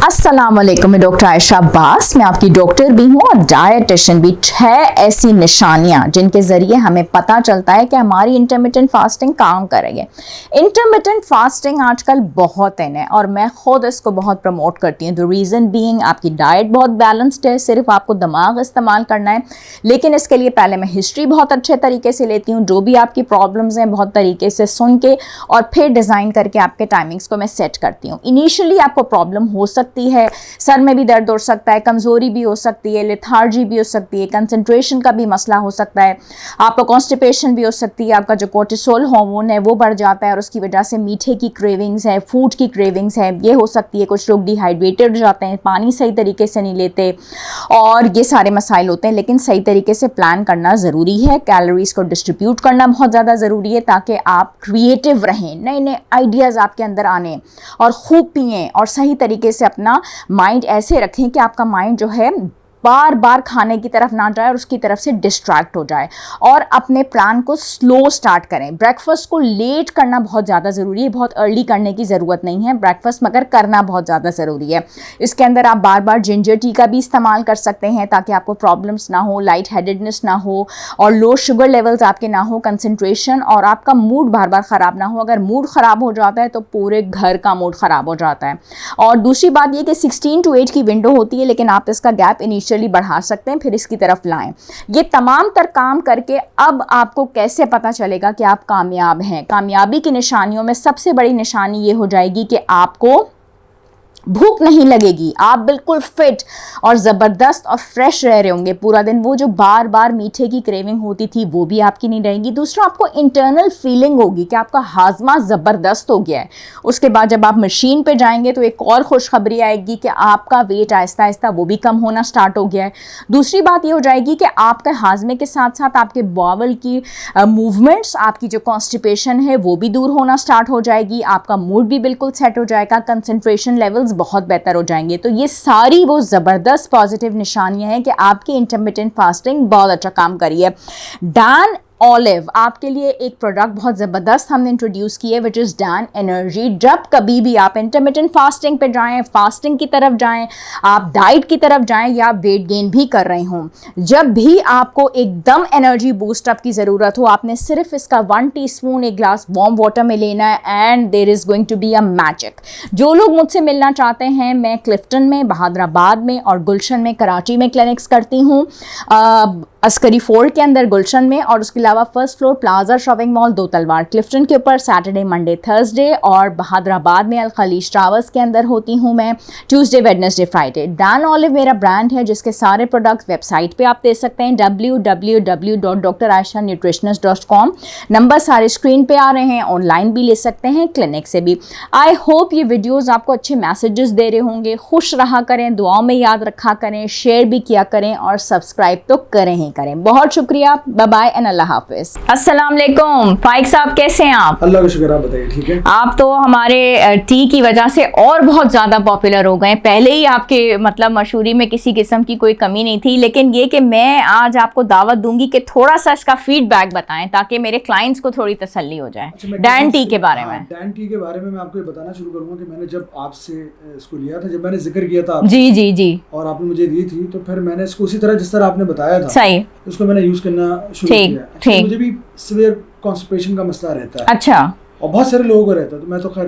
अस्सलामुअलैकुम, मैं डॉक्टर आयशा अब्बास। मैं आपकी डॉक्टर भी हूँ और डायटिशियन भी। 6 ऐसी निशानियाँ जिनके ज़रिए हमें पता चलता है कि हमारी इंटरमिटेंट फास्टिंग काम करेगी। इंटरमिटेंट फास्टिंग आजकल बहुत इन है और मैं खुद इसको बहुत प्रमोट करती हूँ। द रीज़न बीइंग आपकी डाइट बहुत बैलेंस्ड है, सिर्फ आपको दिमाग इस्तेमाल करना है। लेकिन इसके लिए पहले मैं हिस्ट्री बहुत अच्छे तरीके से लेती हूँ, जो भी आपकी प्रॉब्लम्स हैं बहुत तरीके से सुन के और फिर डिज़ाइन करके आपके टाइमिंग्स को मैं सेट करती हूँ। इनिशियली आपको प्रॉब्लम हो सकती है, सर में भी दर्द हो सकता है, कमजोरी भी हो सकती है, लेथार्जी भी हो सकती है, कंसंट्रेशन का भी मसला हो सकता है, आपको कॉन्स्टिपेशन भी हो सकती है, आपका जो कोर्टिसोल हार्मोन है वो बढ़ जाता है और उसकी वजह से मीठे की क्रेविंग्स है, फूड की क्रेविंग्स है, ये हो सकती है। कुछ लोग डिहाइड्रेटेड हो जाते हैं, पानी सही तरीके से नहीं लेते और ये सारे मसाइल होते हैं। लेकिन सही तरीके से प्लान करना ज़रूरी है, कैलोरीज को डिस्ट्रीब्यूट करना बहुत ज़्यादा ज़रूरी है ताकि आप क्रिएटिव रहें, नए नए आइडियाज़ आपके अंदर आने और खूब पिएँ और सही तरीके से अपना माइंड ऐसे रखें कि आपका माइंड जो है बार बार खाने की तरफ ना जाए और उसकी तरफ से डिस्ट्रैक्ट हो जाए। और अपने प्लान को स्लो स्टार्ट करें। ब्रेकफास्ट को लेट करना बहुत ज़्यादा ज़रूरी है, बहुत अर्ली करने की ज़रूरत नहीं है ब्रेकफास्ट, मगर करना बहुत ज़्यादा ज़रूरी है। इसके अंदर आप बार बार जिंजर टी का भी इस्तेमाल कर सकते हैं ताकि आपको प्रॉब्लम्स ना हो, लाइट हेडेडनेस ना हो और लो शुगर लेवल्स आपके ना हो, कंसनट्रेशन और आपका मूड बार बार ख़राब ना हो। अगर मूड ख़राब हो जाता है तो पूरे घर का मूड ख़राब हो जाता है। और दूसरी बात ये कि 16 to 8 की विंडो होती है, लेकिन आप इसका गैप इनिशियली बढ़ा सकते हैं, फिर इसकी तरफ लाएं। ये तमाम तर काम करके अब आपको कैसे पता चलेगा कि आप कामयाब हैं? कामयाबी की निशानियों में सबसे बड़ी निशानी ये हो जाएगी कि आपको भूख नहीं लगेगी, आप बिल्कुल फिट और ज़बरदस्त और फ्रेश रह रहे होंगे पूरा दिन। वो जो बार बार मीठे की क्रेविंग होती थी वो भी आपकी नहीं रहेगी। दूसरा, आपको इंटरनल फीलिंग होगी कि आपका हाजमा ज़बरदस्त हो गया है। उसके बाद जब आप मशीन पे जाएंगे तो एक और खुशखबरी आएगी कि आपका वेट आहिस्ता आहिस्ता वो भी कम होना स्टार्ट हो गया है। दूसरी बात ये हो जाएगी कि आपके हाजमे के साथ साथ आपके बावल की मूवमेंट्स, आपकी जो कॉन्स्टिपेशन है वो भी दूर होना स्टार्ट हो जाएगी। आपका मूड भी बिल्कुल सेट हो जाएगा, कंसंट्रेशन लेवल्स बहुत बेहतर हो जाएंगे। तो ये सारी वो ज़बरदस्त पॉजिटिव निशानियां हैं कि आपकी इंटरमिटेंट फास्टिंग बहुत अच्छा काम करी है। डैन ऑलिव आपके लिए एक प्रोडक्ट बहुत ज़बरदस्त हमने इंट्रोड्यूस की है, विच इज़ डैन एनर्जी। जब कभी भी आप इंटरमिटेंट फास्टिंग पे जाएं, फास्टिंग की तरफ जाएं, आप डाइट की तरफ जाएं या वेट गेन भी कर रहे हों, जब भी आपको एकदम एनर्जी बूस्ट अप की ज़रूरत हो, आपने सिर्फ इसका 1 टीस्पून एक ग्लास वार्म वाटर में लेना है and there is going to be a magic. जो लोग मुझसे मिलना चाहते हैं, मैं क्लिफ्टन में, बहादुराबाद में और गुलशन में, कराची में क्लिनिक्स करती हूँ, अस्करी फोर्ट के अंदर गुलशन में, और उसके अलावा first floor plaza shopping mall, 2 तलवार क्लिफ्टन के ऊपर सैटरडे मंडे थर्सडे, और बहादुराबाद में अल खलीज टावर्स के अंदर होती हूँ मैं Tuesday Wednesday Friday. Dan olive मेरा ब्रांड है जिसके सारे प्रोडक्ट्स वेबसाइट पे आप दे सकते हैं www.draishanutritionist.com। नंबर सारे स्क्रीन पे आ रहे हैं, ऑनलाइन भी ले सकते हैं, क्लिनिक से भी। आई होप ये वीडियोज़ आपको अच्छे मैसेजेस दे रहे होंगे। खुश रहा करें, दुआओं में याद रखा करें, शेयर भी किया करें और सब्सक्राइब तो करें ही करें। बहुत शुक्रिया, बाय बाय एंड अल्लाह हाफिज। अस्सलाम वालेकुम फाइक साहब, कैसे हैं आप? अल्लाह का शुक्र, आप बताइए ठीक है। आप तो हमारे टी की वजह से और बहुत ज़्यादा पॉपुलर हो गए। पहले ही आपके मतलब मशहूरी में किसी किस्म की कोई कमी नहीं थी, लेकिन ये कि मैं आज आपको दावत दूंगी कि थोड़ा सा इसका फीडबैक बताएं ताकि मेरे क्लाइंट्स को थोड़ी तसल्ली हो जाए। डैन टी के बारे में। डैन टी के बारे में मैं आपको बताना शुरू करूंगा कि मैंने जब आपसे इसको लिया था, जब मैंने जिक्र किया था जी जी जी, और आपने मुझे दी थी, तो फिर मैंने इसको उसी तरह जिस तरह आपने बताया था सही उसको मैंने यूज करना शुरू किया। मुझे भी सीवियर कॉन्स्टिपेशन का मसला रहता है। अच्छा। और बहुत सारे लोगों को रहता है, तो मैं तो खैर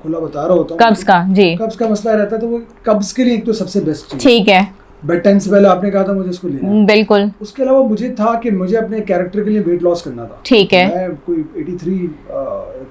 खुला बता रहा होता हूँ। कब्ज का, जी, कब्ज का मसला रहता है, तो वो कब्ज के लिए एक तो सबसे बेस्ट चीज, ठीक है। बेड टाइम से पहले आपने कहा था मुझे इसको लेना है। बिल्कुल। उसके अलावा मुझे था कि मुझे अपने कैरेक्टर के लिए वेट लॉस करना था। ठीक है। मैं कोई 83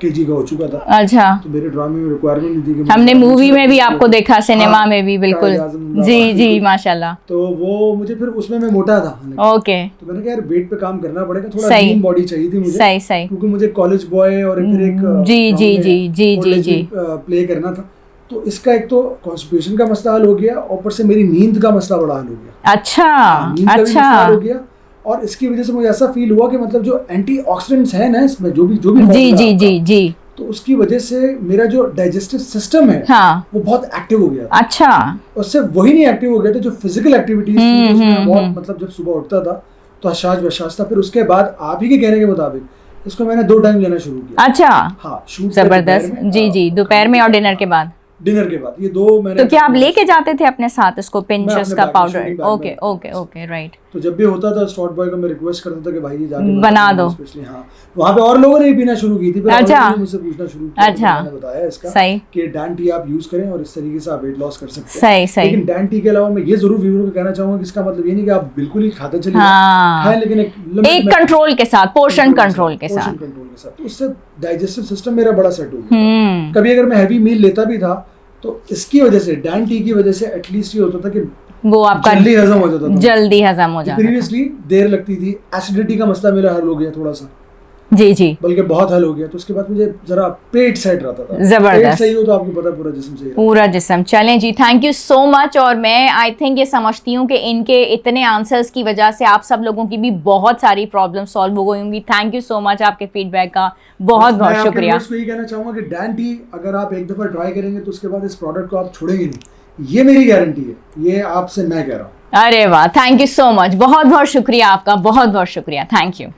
kg का हो चुका था। अच्छा। तो मेरे ड्रामे में रिक्वायरमेंट नहीं थी कि हमने मूवी में भी आपको देखा, सिनेमा में भी, बिल्कुल जी जी माशाल्लाह। तो वो मुझे फिर उसमें मैं मोटा था। ओके। तो मैंने कहा यार वेट पे काम करना पड़ेगा, थोड़ा लीन बॉडी चाहिए थी मुझे। सही सही। क्योंकि मुझे कॉलेज बॉय और फिर एक जी जी जी जी जी जी प्ले करना था। तो इसका एक तो कॉन्स्टिपेशन का मसला हल हो गया, ऊपर से मेरी नींद का मसला बड़ा हल हो गया। अच्छा नींद का भी अच्छा मसला हो गया। और इसकी वजह से मुझे ऐसा फील हुआ कि मतलब जो एंटीऑक्सीडेंट्स है ना इसमें, जो भी जी जी जी जी, तो उसकी वजह से मेरा जो डाइजेस्टिव सिस्टम है, हाँ, वो बहुत एक्टिव हो गया। अच्छा। उससे वही नहीं एक्टिव हो गया था जो फिजिकल एक्टिविटीज थी उसमें बहुत, मतलब जब सुबह उठता था तो अशाज वशाज था। फिर उसके बाद आप ही के कहने के मुताबिक इसको मैंने 2 टाइम लेना शुरू किया। अच्छा। हाँ, शूट जबरदस्त। जी जी, दोपहर में और डिनर के बाद। डिनर के बाद। ये 2 मैंने तो क्या आप लेके जाते थे अपने साथ इसको, मैं पिंचेस अपने का बैग में, पाउडर? शूटिंग बैग में ओके रखता ओके था ओके, राइट। तो जब भी होता था स्टॉट बॉय को मैं रिक्वेस्ट करता था कि भाई ये जाके बना दो। स्पेशली। हाँ, वहाँ पे और लोगों ने भी पीना शुरू की थी, फिर और अच्छा। लोगों ने मुझसे पूछना शुरू किया, अच्छा। तो मैंने बताया इसका सही कि डैन टी आप यूज करें और इस तरीके से आप वेट लॉस कर सकते हैं। सही सही। लेकिन डैन टी के अलावा मैं ये जरूर व्यूअर को कहना चाहूंगा कि इसका मतलब ये नहीं कि आप बिल्कुल ही खाते चलिए, हाँ, खाएं लेकिन एक कंट्रोल के साथ, पोर्शन कंट्रोल के साथ। तो उससे डाइजेस्टिव सिस्टम मेरा बड़ा सेट हो गया। कभी अगर मैं हैवी मील लेता भी था तो इसकी वजह से, डैन टी की वजह से एटलीस्ट ये होता था कि वो आपका जल्दी हजम हो जाता था। जल्दी हजम हो जाता था। प्रीवियसली देर लगती थी। एसिडिटी का मसला मेरा हल हो गया थोड़ा सा, जी जी, बल्कि बहुत हल हो गया। तो उसके बाद मुझे जरा पेट सेट रहता था। जबरदस्त। पेट सही हो तो आपको पता है पूरा जिस्म सही रहता है। पूरा जिस्म। चलें जी, थैंक यू सो मच। और मैं आई थिंक ये समझती हूँ कि इनके इतने आंसर्स की वजह से आप सब लोगों की भी बहुत सारी प्रॉब्लम सॉल्व हो गई होंगी। थैंक यू सो मच आपके फीडबैक का, बहुत बहुत शुक्रिया। मैं यही कहना चाहूंगा कि डैन टी अगर आप एक दफा ट्राई करेंगे तो उसके बाद इस प्रोडक्ट को आप छोड़ेंगे नहीं, ये मेरी गारंटी है, ये आपसे मैं कह रहा हूँ। अरे वाह, थैंक यू सो मच, बहुत बहुत शुक्रिया आपका, बहुत बहुत शुक्रिया, थैंक यू।